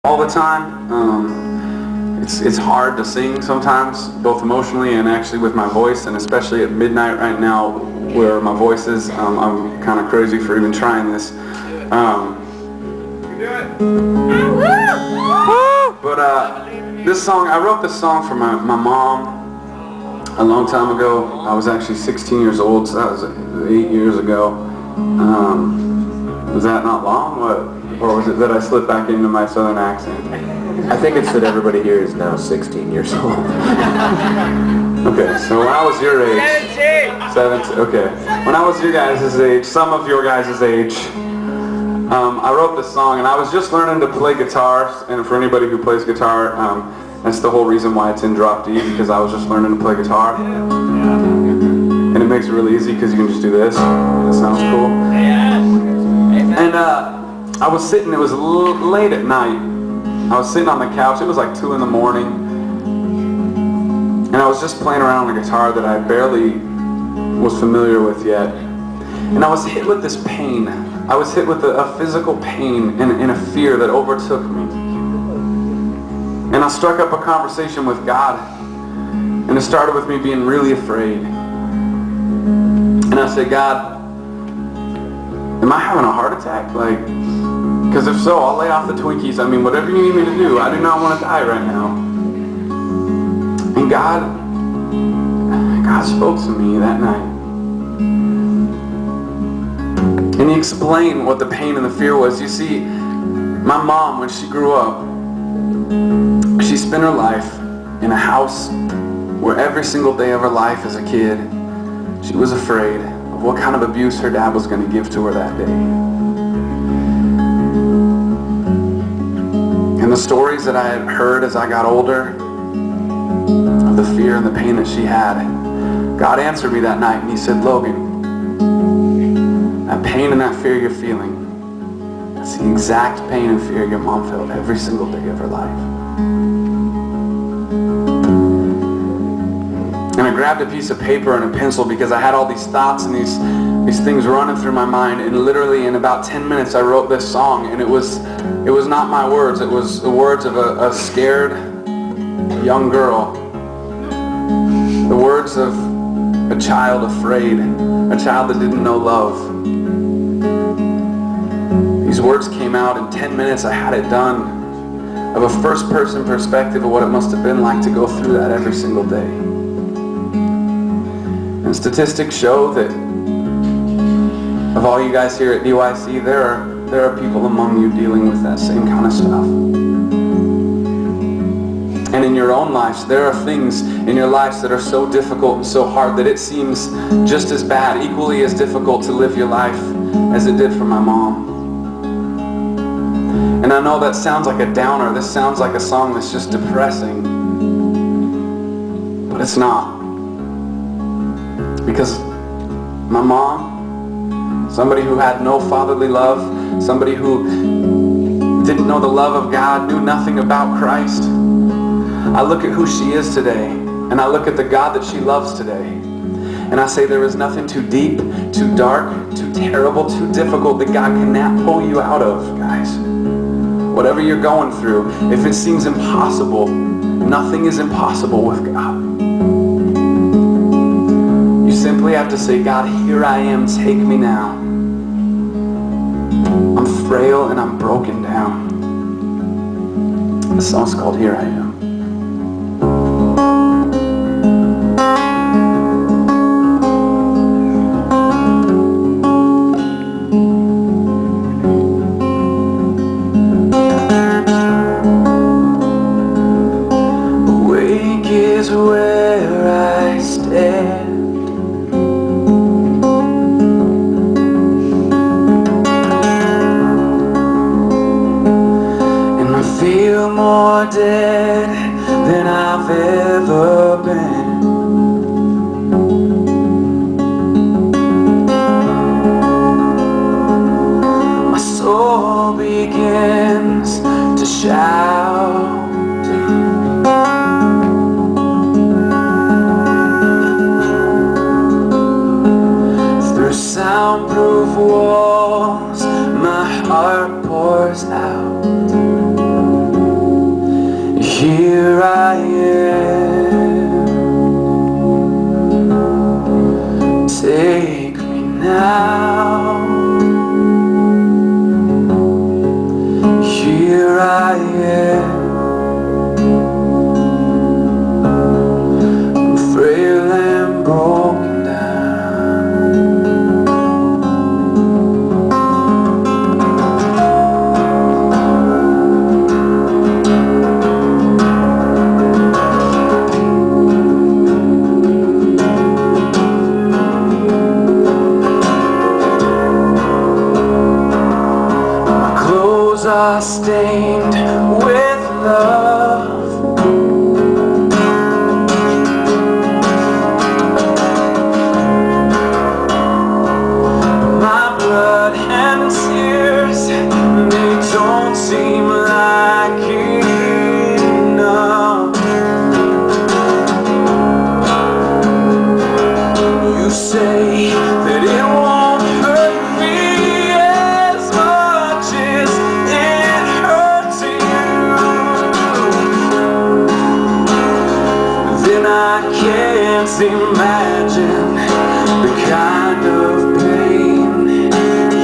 all the time. It's hard to sing sometimes, both emotionally and actually with my voice, and especially at midnight right now where my voice is. I'm kind of crazy for even trying this. This song, I wrote this song for my mom a long time ago. I was actually 16 years old, so that was 8 years ago. Was that not long? What? Or was it that I slipped back into my southern accent? I think it's that everybody here is now 16 years old. Okay, so when I was your age, 17, okay. When I was your guys' age, some of your guys' age, I wrote this song, and I was just learning to play guitar, and for anybody who plays guitar, that's the whole reason why it's in drop D, because I was just learning to play guitar. And it makes it really easy because you can just do this, and it sounds cool. And I was sitting, it was late at night, I was sitting on the couch, it was like 2 in the morning, and I was just playing around on a guitar that I barely was familiar with yet. And I was hit with this pain. I was hit with a physical pain and a fear that overtook me. And I struck up a conversation with God, and it started with me being really afraid. And I said, God, am I having a heart attack? Because if so, I'll lay off the Twinkies. I mean, whatever you need me to do. I do not want to die right now. And God spoke to me that night. And He explained what the pain and the fear was. You see, my mom, when she grew up, she spent her life in a house where every single day of her life as a kid, she was afraid of what kind of abuse her dad was going to give to her that day. And the stories that I had heard as I got older, of the fear and the pain that she had, God answered me that night, and He said, Logan, that pain and that fear you're feeling, that's the exact pain and fear your mom felt every single day of her life. And I grabbed a piece of paper and a pencil because I had all these thoughts and these things running through my mind, and literally in about 10 minutes I wrote this song, and it was not my words, it was the words of a scared young girl. The words of a child afraid, a child that didn't know love. These words came out in 10 minutes. I had it done, of a first-person perspective of what it must have been like to go through that every single day. And statistics show that of all you guys here at DYC, there are people among you dealing with that same kind of stuff. And in your own lives, there are things in your lives that are so difficult and so hard that it seems just as bad, equally as difficult to live your life as it did for my mom. And I know that sounds like a downer. This sounds like a song that's just depressing. But it's not. Because my mom, somebody who had no fatherly love, somebody who didn't know the love of God, knew nothing about Christ. I look at who she is today, and I look at the God that she loves today, and I say there is nothing too deep, too dark, too terrible, too difficult that God cannot pull you out of, guys. Whatever you're going through, if it seems impossible, nothing is impossible with God. You simply have to say, God, here I am, take me now. I'm frail and I'm broken down. The song's called Here I Am. Awake is where I stand. Feel more dead than I've ever been. My soul begins to shout. Through soundproof walls, my heart pours out. imagine the kind of pain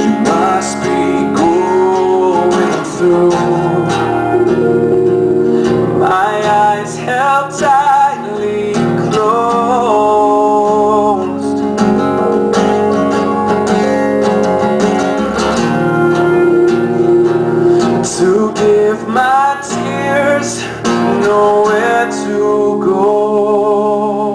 you must be going through. My eyes held tightly closed. To give my tears nowhere to go.